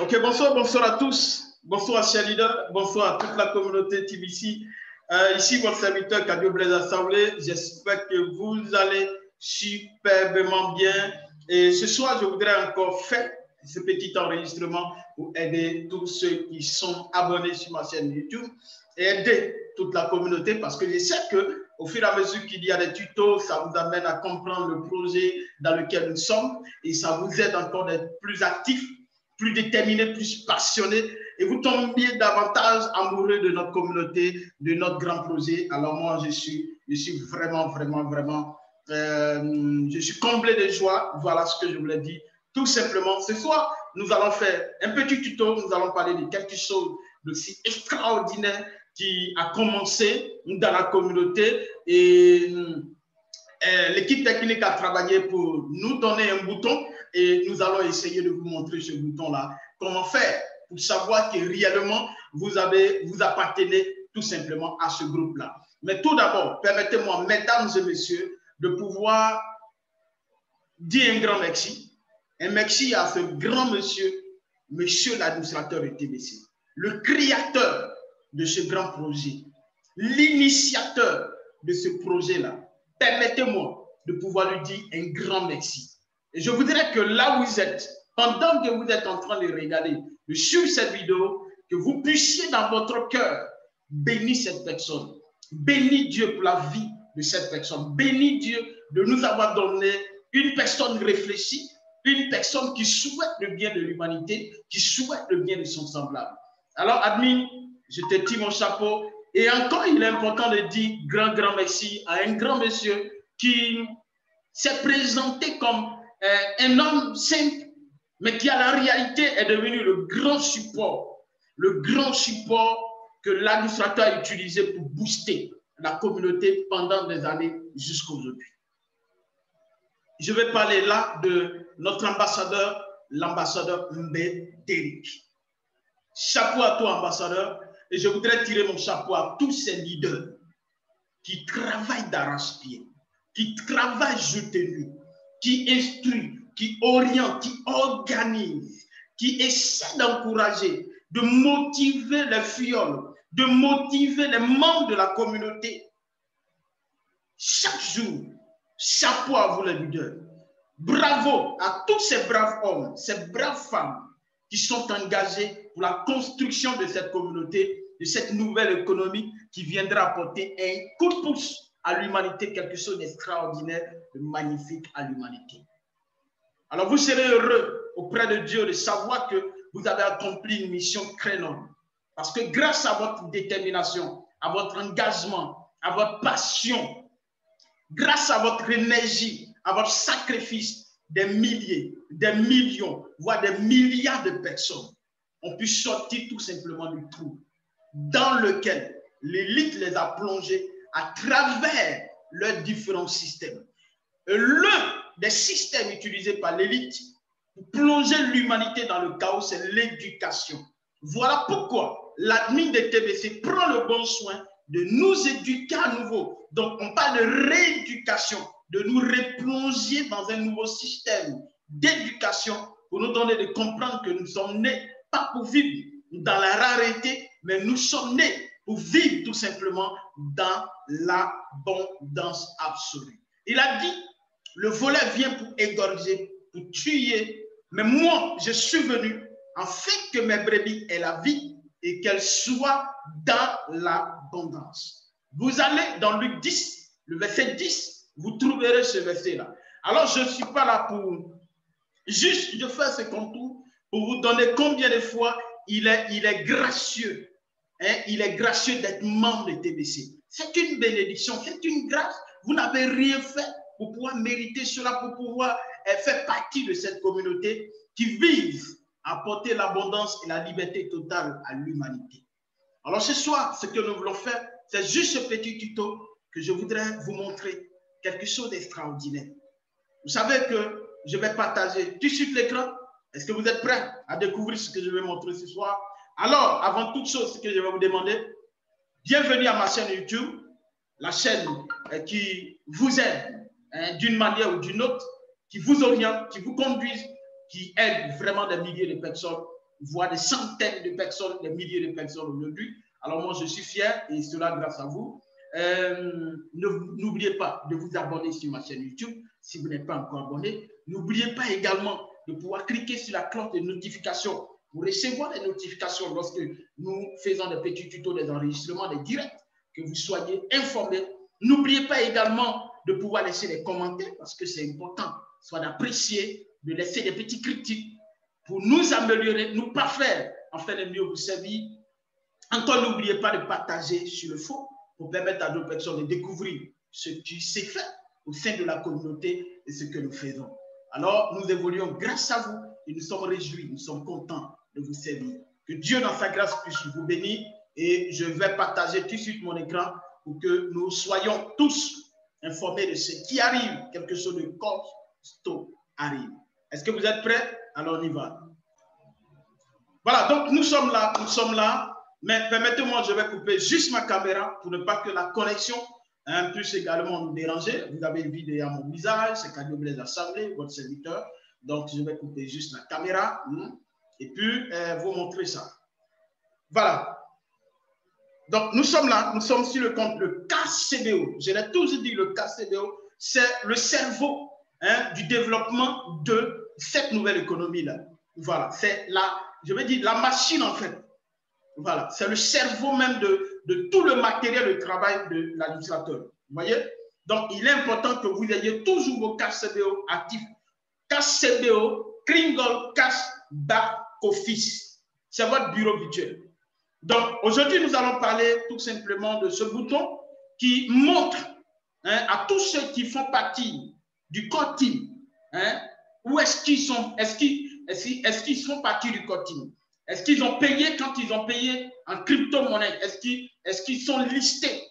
Ok, bonsoir à tous. Bonsoir, chers leaders. Bonsoir à toute la communauté TBC. Ici, votre serviteur Kadio Blaise Assemblée. J'espère que vous allez superbement bien. Et ce soir, je voudrais encore faire ce petit enregistrement pour aider tous ceux qui sont abonnés sur ma chaîne YouTube et aider toute la communauté parce que je sais que au fur et à mesure qu'il y a des tutos, ça vous amène à comprendre le projet dans lequel nous sommes et ça vous aide encore d'être plus actifs, plus déterminés, plus passionnés et vous tombez davantage amoureux de notre communauté, de notre grand projet. Alors moi, je suis vraiment, je suis comblé de joie. Voilà ce que je voulais dire. Tout simplement, ce soir, nous allons faire un petit tuto. Nous allons parler de quelque chose de si extraordinaire qui a commencé dans la communauté et l'équipe technique a travaillé pour nous donner un bouton et nous allons essayer de vous montrer ce bouton-là. Comment faire pour savoir que réellement vous appartenez tout simplement à ce groupe-là. Mais tout d'abord, permettez-moi, mesdames et messieurs, de pouvoir dire un grand merci. Un merci à ce grand monsieur, monsieur l'administrateur de TBC, le créateur de ce grand projet, l'initiateur de ce projet-là. Permettez-moi de pouvoir lui dire un grand merci. Et je voudrais que là où vous êtes, pendant que vous êtes en train de regarder, de suivre cette vidéo, que vous puissiez dans votre cœur bénir cette personne. Bénir Dieu pour la vie de cette personne. Bénir Dieu de nous avoir donné une personne réfléchie, une personne qui souhaite le bien de l'humanité, qui souhaite le bien de son semblable. Alors, admin, je te tire mon chapeau. Et encore, il est important de dire grand merci à un grand monsieur qui s'est présenté comme un homme simple, mais qui, à la réalité, est devenu le grand support que l'administrateur a utilisé pour booster la communauté pendant des années jusqu'à aujourd'hui. Je vais parler là de notre ambassadeur, l'ambassadeur Mbé Derrick. Chapeau à toi, ambassadeur, et je voudrais tirer mon chapeau à tous ces leaders qui travaillent d'arrache-pied, qui travaillent jour et nuit, qui instruisent, qui orientent, qui organisent, qui essaient d'encourager, de motiver les fioles, de motiver les membres de la communauté. Chaque jour, chapeau à vous les leaders. Bravo à tous ces braves hommes, ces braves femmes qui sont engagés pour la construction de cette communauté, de cette nouvelle économie qui viendra apporter un coup de pouce à l'humanité, quelque chose d'extraordinaire, de magnifique à l'humanité. Alors vous serez heureux auprès de Dieu de savoir que vous avez accompli une mission très noble. Parce que grâce à votre détermination, à votre engagement, à votre passion, grâce à votre énergie, à votre sacrifice, des milliers, des millions, voire des milliards de personnes ont pu sortir tout simplement du trou dans lequel l'élite les a plongés à travers leurs différents systèmes. L'un des systèmes utilisés par l'élite pour plonger l'humanité dans le chaos, c'est l'éducation. Voilà pourquoi l'admin de TBC prend le bon soin de nous éduquer à nouveau. Donc, on parle de rééducation, de nous replonger dans un nouveau système d'éducation pour nous donner de comprendre que nous sommes nés pas pour vivre dans la rareté, mais nous sommes nés pour vivre tout simplement dans l'abondance absolue. Il a dit, le volet vient pour égorger, pour tuer, mais moi, je suis venu afin que mes brebis aient la vie et qu'elles soient dans l'abondance. Vous allez dans Luc 10, le verset 10, vous trouverez ce verset-là. Alors, je ne suis pas là pour juste de faire ce contour pour vous donner combien de fois il est gracieux. Hein? Il est gracieux d'être membre de TBC. C'est une bénédiction, c'est une grâce. Vous n'avez rien fait pour pouvoir mériter cela, pour pouvoir faire partie de cette communauté qui vise à apporter l'abondance et la liberté totale à l'humanité. Alors ce soir, ce que nous voulons faire, c'est juste ce petit tuto que je voudrais vous montrer quelque chose d'extraordinaire. Vous savez que je vais partager tout de suite l'écran. Est-ce que vous êtes prêts à découvrir ce que je vais montrer ce soir? Alors, avant toute chose, ce que je vais vous demander, bienvenue à ma chaîne YouTube, la chaîne qui vous aide d'une manière ou d'une autre, qui vous oriente, qui vous conduise, qui aide vraiment des milliers de personnes voire des centaines de personnes, des milliers de personnes aujourd'hui. Alors moi, je suis fier et cela grâce à vous. N'oubliez pas de vous abonner sur ma chaîne YouTube si vous n'êtes pas encore abonné. N'oubliez pas également de pouvoir cliquer sur la cloche de notification pour recevoir des notifications lorsque nous faisons des petits tutos, des enregistrements, des directs, que vous soyez informés. N'oubliez pas également de pouvoir laisser des commentaires parce que c'est important, soit d'apprécier, de laisser des petits critiques pour nous améliorer, nous parfaire, afin de mieux vous servir. Encore, n'oubliez pas de partager sur le fond pour permettre à d'autres personnes de découvrir ce qui s'est fait au sein de la communauté et ce que nous faisons. Alors, nous évoluons grâce à vous et nous sommes réjouis, nous sommes contents de vous servir. Que Dieu, dans sa grâce, puisse vous bénir et je vais partager tout de suite mon écran pour que nous soyons tous informés de ce qui arrive, quelque chose de costaud arrive. Est-ce que vous êtes prêts? Alors, on y va. Voilà, donc nous sommes là, mais permettez-moi, je vais couper juste ma caméra pour ne pas que la connexion puisse également nous déranger. Vous avez vu derrière mon visage, c'est Cadio Blaise Assemblée, votre serviteur. Donc, je vais couper juste la caméra et puis vous montrer ça. Voilà. Donc, nous sommes là, nous sommes sur le compte, le KCBO. Je l'ai toujours dit, le KCBO, c'est le cerveau du développement de cette nouvelle économie-là. Voilà, c'est je vais dire, la machine en fait. Voilà, c'est le cerveau même de tout le matériel de travail de l'administrateur. Vous voyez? Donc, il est important que vous ayez toujours vos KCBO actifs. KCBO, Kringle Cash Back Office. C'est votre bureau virtuel. Donc, aujourd'hui, nous allons parler tout simplement de ce bouton qui montre à tous ceux qui font partie du core team, où est-ce qu'ils sont, est-ce qu'ils font partie du core team? Est-ce qu'ils ont payé quand ils ont payé en crypto-monnaie? Est-ce qu'ils sont listés?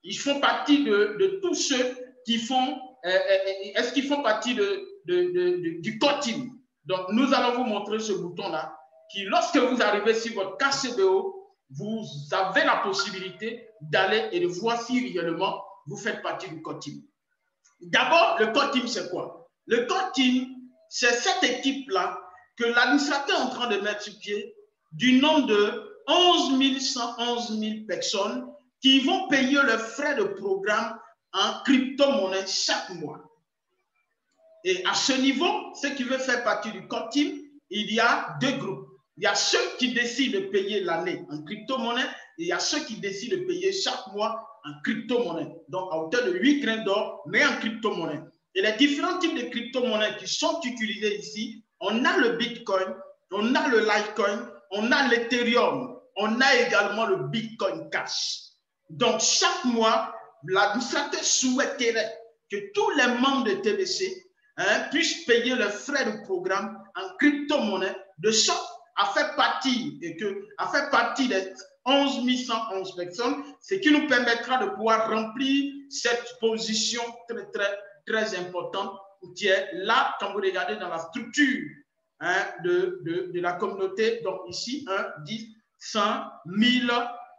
Ils font partie de tous ceux qui font, est-ce qu'ils font partie du core team? Donc, nous allons vous montrer ce bouton-là qui, lorsque vous arrivez sur votre KCBO, vous avez la possibilité d'aller et de voir si réellement vous faites partie du core team. D'abord, le core team, c'est quoi? Le core team, c'est cette équipe-là que l'administrateur est en train de mettre sur pied du nombre de 111 000 personnes qui vont payer le frais de programme en crypto-monnaie chaque mois. Et à ce niveau, ceux qui veulent faire partie du core team, il y a deux groupes. Il y a ceux qui décident de payer l'année en crypto-monnaie et il y a ceux qui décident de payer chaque mois en crypto-monnaie. Donc, à hauteur de 8 grains d'or, mais en crypto-monnaie. Et les différents types de crypto-monnaies qui sont utilisés ici, on a le Bitcoin, on a le Litecoin, on a l'Ethereum, on a également le Bitcoin Cash. Donc, chaque mois, l'administrateur souhaiterait que tous les membres de TBC puissent payer le frais de programme en crypto-monnaie de sorte à faire partie des 11 111 personnes, ce qui nous permettra de pouvoir remplir cette position très importante qui est là, quand vous regardez dans la structure de la communauté. Donc ici, 1, 10, 100, 1000,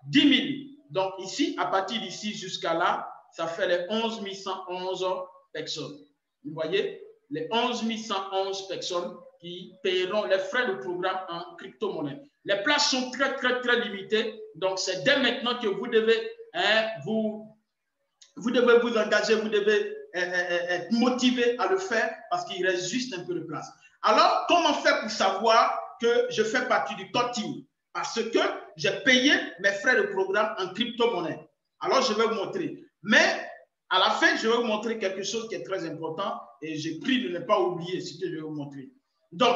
10 000. Donc ici, à partir d'ici jusqu'à là, ça fait les 11 111 personnes. Vous voyez, les 11 111 personnes qui paieront les frais de programme en crypto-monnaie. Les places sont très limitées. Donc, c'est dès maintenant que vous devez vous engager, vous devez être motivé à le faire parce qu'il reste juste un peu de place. Alors, comment faire pour savoir que je fais partie du core team? Parce que j'ai payé mes frais de programme en crypto-monnaie. Alors, je vais vous montrer. Mais à la fin, je vais vous montrer quelque chose qui est très important et j'ai pris de ne pas oublier ce que je vais vous montrer. Donc,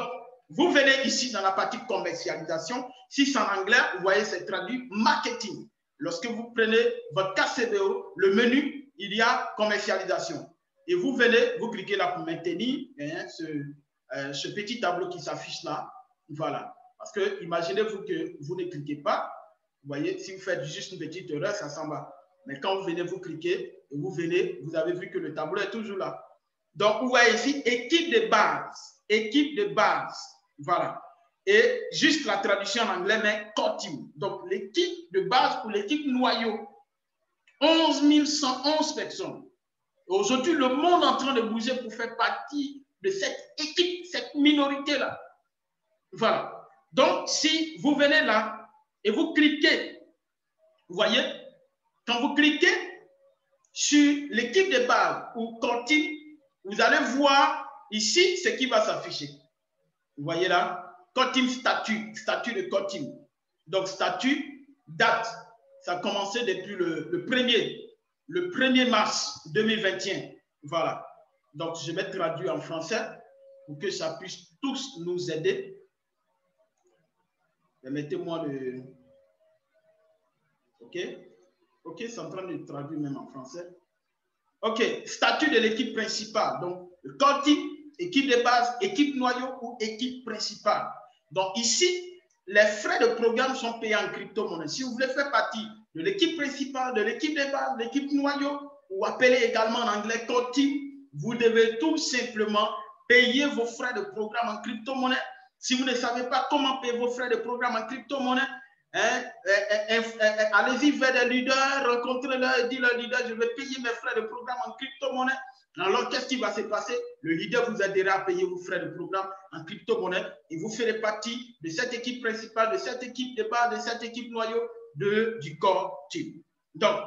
vous venez ici dans la partie commercialisation. Si c'est en anglais, vous voyez, c'est traduit marketing. Lorsque vous prenez votre KCBO, le menu, il y a commercialisation. Et vous venez, vous cliquez là pour maintenir ce petit tableau qui s'affiche là. Voilà. Parce que imaginez-vous que vous ne cliquez pas. Vous voyez, si vous faites juste une petite erreur, ça s'en va. Mais quand vous venez, vous cliquez et vous venez, vous avez vu que le tableau est toujours là. Donc, vous voyez ici, équipe de base. Équipe de base. Voilà. Et juste la traduction en anglais, mais core team. Donc, l'équipe de base ou l'équipe noyau. 11 111 personnes. Aujourd'hui, le monde est en train de bouger pour faire partie de cette équipe, cette minorité-là. Voilà. Donc, si vous venez là et vous cliquez, vous voyez, quand vous cliquez sur l'équipe de base ou Core Team, vous allez voir ici ce qui va s'afficher. Vous voyez là, Core Team statut de Core Team. Donc, statut, date. Ça a commencé depuis le 1er mars 2021. Voilà. Donc, je vais traduire en français pour que ça puisse tous nous aider. Permettez-moi de... OK. OK, c'est en train de traduire même en français. OK, statut de l'équipe principale. Donc, le Core Team, équipe de base, équipe noyau ou équipe principale. Donc, ici, les frais de programme sont payés en crypto-monnaie. Si vous voulez faire partie de l'équipe principale, de l'équipe de base, de l'équipe noyau, ou appelé également en anglais Core Team, vous devez tout simplement payer vos frais de programme en crypto-monnaie. Si vous ne savez pas comment payer vos frais de programme en crypto-monnaie, allez-y vers des leaders, rencontrez-les et dites-leur leader, je vais payer mes frais de programme en crypto-monnaie. Alors, qu'est-ce qui va se passer? Le leader vous aidera à payer vos frais de programme en crypto-monnaie et vous ferez partie de cette équipe principale, de cette équipe de base, de cette équipe noyau du Core Team. Donc,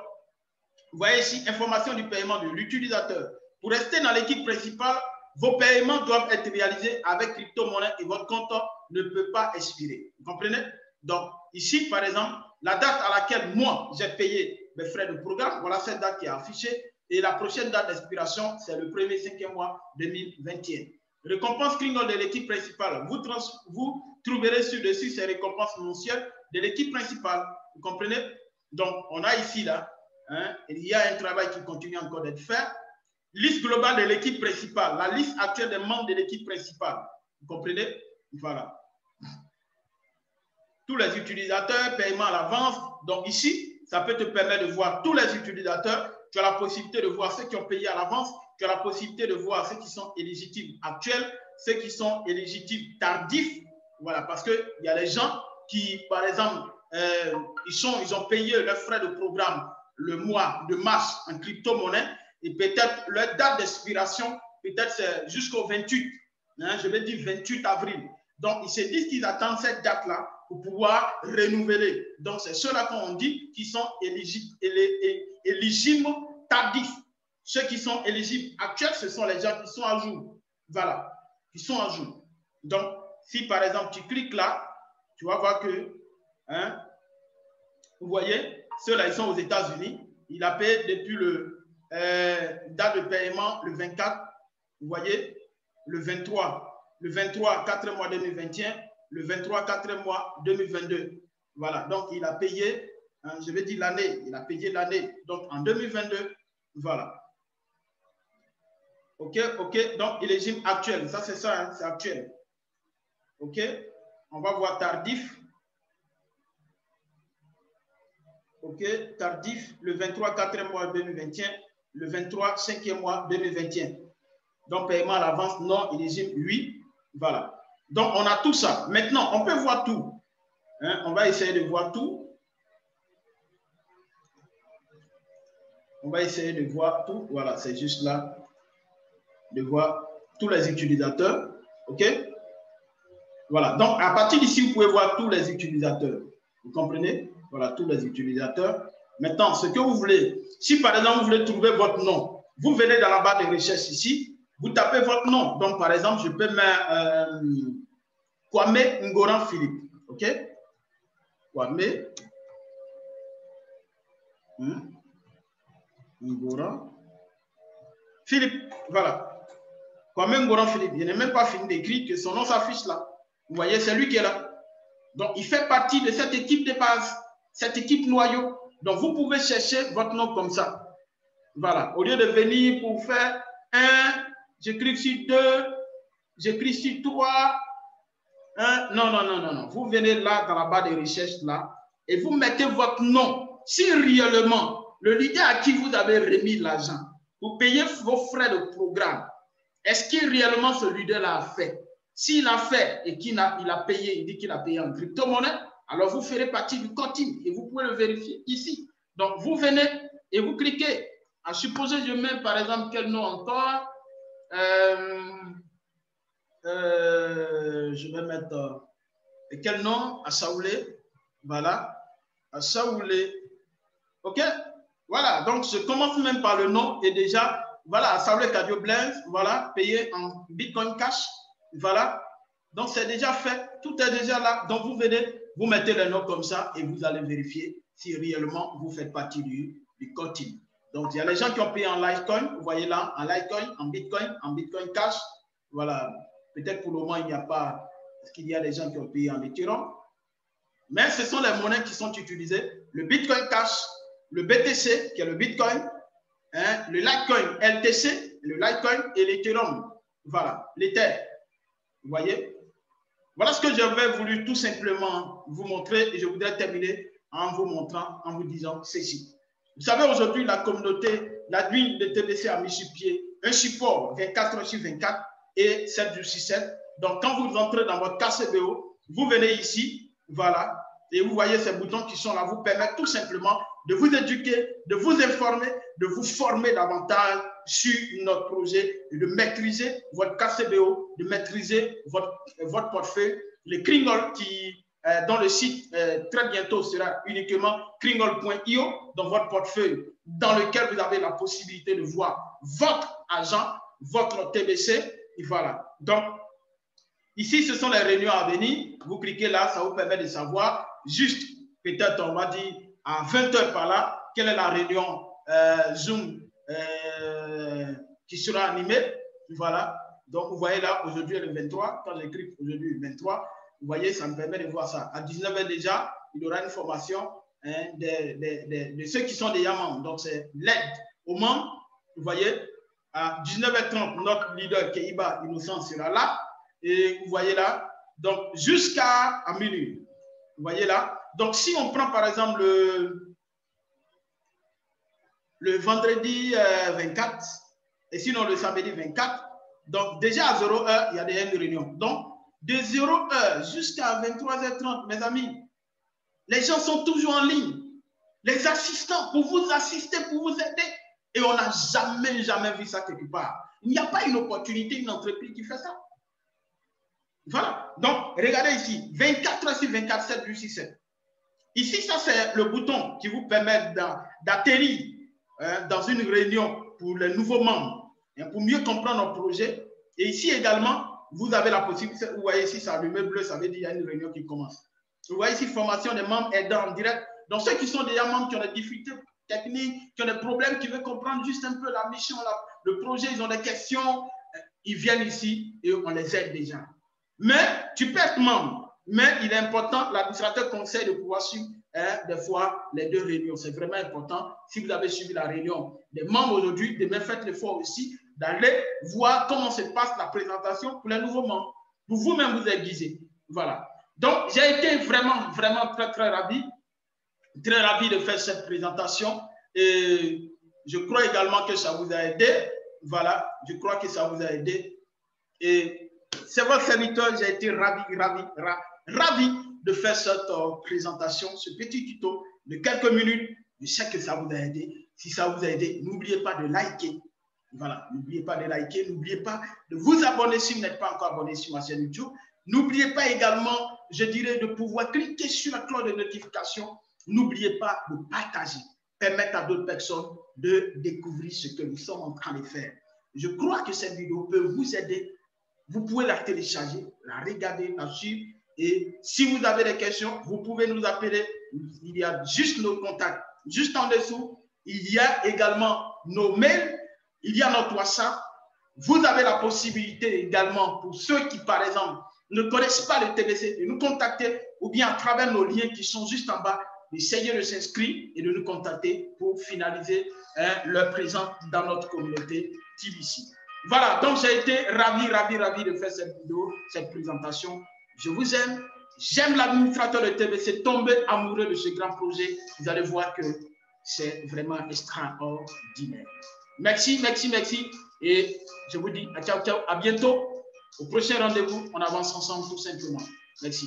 vous voyez ici, information du paiement de l'utilisateur. Pour rester dans l'équipe principale, vos paiements doivent être réalisés avec crypto-monnaie et votre compte ne peut pas expirer. Vous comprenez? Donc, ici, par exemple, la date à laquelle moi, j'ai payé mes frais de programme, voilà cette date qui est affichée. Et la prochaine date d'expiration, c'est le 1er 5e mois 2021. Récompense Kringle de l'équipe principale. Vous trouverez sur-dessus ces récompenses mensuelles de l'équipe principale. Vous comprenez? Donc, on a ici, là, il y a un travail qui continue encore d'être fait. Liste globale de l'équipe principale. La liste actuelle des membres de l'équipe principale. Vous comprenez? Voilà. Tous les utilisateurs, paiement à l'avance. Donc, ici, ça peut te permettre de voir tous les utilisateurs. Tu as la possibilité de voir ceux qui ont payé à l'avance. Tu as la possibilité de voir ceux qui sont éligibles actuels, ceux qui sont éligibles tardifs. Voilà, parce qu'il y a les gens qui, par exemple, ils ont payé leurs frais de programme le mois de mars en crypto-monnaie et peut-être leur date d'expiration, peut-être c'est jusqu'au 28, je vais dire 28 avril. Donc, ils se disent qu'ils attendent cette date-là pour pouvoir renouveler. Donc, c'est ceux-là qu'on dit qui sont éligibles tardifs. Ceux qui sont éligibles actuels, ce sont les gens qui sont à jour. Voilà, qui sont à jour. Donc, si par exemple, tu cliques là, tu vas voir que, vous voyez, ceux-là, ils sont aux États-Unis. Il a payé depuis le date de paiement le 24, vous voyez, le 23, 4 mois 2021, le 23, 4 mois 2022. Voilà, donc il a payé, je vais dire l'année, il a payé l'année. Donc en 2022, voilà. OK, donc il est régime actuel, ça c'est ça, c'est actuel. OK, on va voir tardif. OK, tardif, le 23, 4 mois 2021, le 23, 5e mois 2021. Donc paiement à l'avance, non, il est régime, oui, voilà. Donc, on a tout ça. Maintenant, on peut voir tout. On va essayer de voir tout. On va essayer de voir tout. Voilà, c'est juste là. De voir tous les utilisateurs. OK? Voilà. Donc, à partir d'ici, vous pouvez voir tous les utilisateurs. Vous comprenez? Voilà, tous les utilisateurs. Maintenant, ce que vous voulez, si par exemple, vous voulez trouver votre nom, vous venez dans la barre de recherche ici, vous tapez votre nom. Donc, par exemple, je peux mettre Kwame Ngoran Philippe. OK? Kwame Ngoran Philippe. Voilà. Kwame Ngoran Philippe. Il n'est même pas fini d'écrire que son nom s'affiche là. Vous voyez, c'est lui qui est là. Donc, il fait partie de cette équipe de base, cette équipe noyau. Donc, vous pouvez chercher votre nom comme ça. Voilà. Au lieu de venir pour faire 1, j'écris sur 2, j'écris sur 3. Non. Vous venez là dans la barre de recherche là et vous mettez votre nom. Si réellement le leader à qui vous avez remis l'argent, vous payez vos frais de programme, est-ce que réellement ce leader-là a fait? S'il a fait et qu'il a payé, il dit qu'il a payé en crypto-monnaie, alors vous ferez partie du Core Team et vous pouvez le vérifier ici. Donc vous venez et vous cliquez. À supposer, je mets par exemple quel nom encore. Je vais mettre Et quel nom? Assaoulé. Voilà. Assaoulé. OK? Voilà. Donc, je commence même par le nom et déjà, voilà, Assaoulé Kadio Blaise, voilà, payé en Bitcoin Cash. Voilà. Donc, c'est déjà fait. Tout est déjà là. Donc, vous venez, vous mettez le nom comme ça et vous allez vérifier si réellement vous faites partie du code team. Donc, il y a les gens qui ont payé en Litecoin. Vous voyez là, en Litecoin, en Bitcoin Cash. Voilà. Peut-être pour le moment, il n'y a pas, parce qu'il y a des gens qui ont payé en Ethereum. Mais ce sont les monnaies qui sont utilisées. Le Bitcoin Cash, le BTC, qui est le Bitcoin, hein, le Litecoin LTC, le Litecoin et l'Ethereum. Voilà, l'Ether. Vous voyez? Voilà ce que j'avais voulu tout simplement vous montrer et je voudrais terminer en vous montrant, en vous disant ceci. Vous savez, aujourd'hui, la communauté, l'admin de TBC a mis sur pied un support 24 sur 24 et 7 jours sur 7. Donc, quand vous entrez dans votre KCBO, vous venez ici, voilà, et vous voyez ces boutons qui sont là, vous permettent tout simplement de vous éduquer, de vous informer, de vous former davantage sur notre projet et de maîtriser votre KCBO, de maîtriser votre portefeuille, les Kringle dont le site très bientôt sera uniquement kringle.io dans votre portefeuille dans lequel vous avez la possibilité de voir votre argent, votre TBC. Et voilà. Donc, ici, ce sont les réunions à venir. Vous cliquez là, ça vous permet de savoir juste, peut-être on va dire à 20 h par là, quelle est la réunion Zoom qui sera animée. Voilà. Donc, vous voyez là, aujourd'hui, le 23. Quand j'écris aujourd'hui, le 23, vous voyez, ça me permet de voir ça. À 19 h déjà, il y aura une formation hein, de ceux qui sont déjà membres. Donc, c'est l'aide aux membres. Vous voyez, à 19 h 30, notre leader Keiba Innocent sera là. Et vous voyez là, donc jusqu'à minuit. Vous voyez là. Donc, si on prend par exemple le vendredi 24, et sinon le samedi 24, donc déjà à 0 h, il y a déjà une réunion. Donc, de 0 h jusqu'à 23 h 30, mes amis, les gens sont toujours en ligne. Les assistants pour vous assister, pour vous aider. Et on n'a jamais vu ça quelque part. Il n'y a pas une opportunité, une entreprise qui fait ça. Voilà. Donc, regardez ici, 24 h sur 24, 7 jours sur 7. Ici, ça, c'est le bouton qui vous permet d'atterrir dans une réunion pour les nouveaux membres, pour mieux comprendre notre projet. Et ici également, vous avez la possibilité, vous voyez ici, ça allumé bleu, ça veut dire qu'il y a une réunion qui commence. Vous voyez ici, formation des membres aidants en direct. Donc, ceux qui sont déjà membres, qui ont des difficultés techniques, qui ont des problèmes, qui veulent comprendre juste un peu la mission, le projet, ils ont des questions, ils viennent ici et on les aide déjà. Mais tu peux être membre, mais il est important, l'administrateur conseille de pouvoir suivre des fois les deux réunions. C'est vraiment important. Si vous avez suivi la réunion des membres aujourd'hui, demain faites l'effort aussi d'aller voir comment se passe la présentation pour les nouveaux membres. Pour vous-même vous aiguiser. Voilà. Donc, j'ai été vraiment très ravi de faire cette présentation et je crois également que ça vous a aidé. Voilà, je crois que ça vous a aidé. Et c'est votre serviteur, j'ai été ravi de faire cette présentation, ce petit tuto de quelques minutes. Je sais que ça vous a aidé. Si ça vous a aidé, n'oubliez pas de liker. Voilà, n'oubliez pas de liker, n'oubliez pas de vous abonner si vous n'êtes pas encore abonné sur ma chaîne YouTube. N'oubliez pas également, je dirais, de pouvoir cliquer sur la cloche de notification. N'oubliez pas de partager, permettre à d'autres personnes de découvrir ce que nous sommes en train de faire. Je crois que cette vidéo peut vous aider. Vous pouvez la télécharger, la regarder, la suivre. Et si vous avez des questions, vous pouvez nous appeler. Il y a juste nos contacts. Juste en dessous, il y a également nos mails. Il y a notre WhatsApp. Vous avez la possibilité également, pour ceux qui, par exemple, ne connaissent pas le TBC, de nous contacter ou bien à travers nos liens qui sont juste en bas, d'essayer de s'inscrire et de nous contacter pour finaliser leur présence dans notre communauté TBC. Voilà, donc j'ai été ravi de faire cette vidéo, cette présentation. Je vous aime. J'aime l'administrateur de TBC, tombé amoureux de ce grand projet. Vous allez voir que c'est vraiment extraordinaire. Merci. Et je vous dis à ciao, à bientôt. Au prochain rendez-vous, on avance ensemble tout simplement. Merci.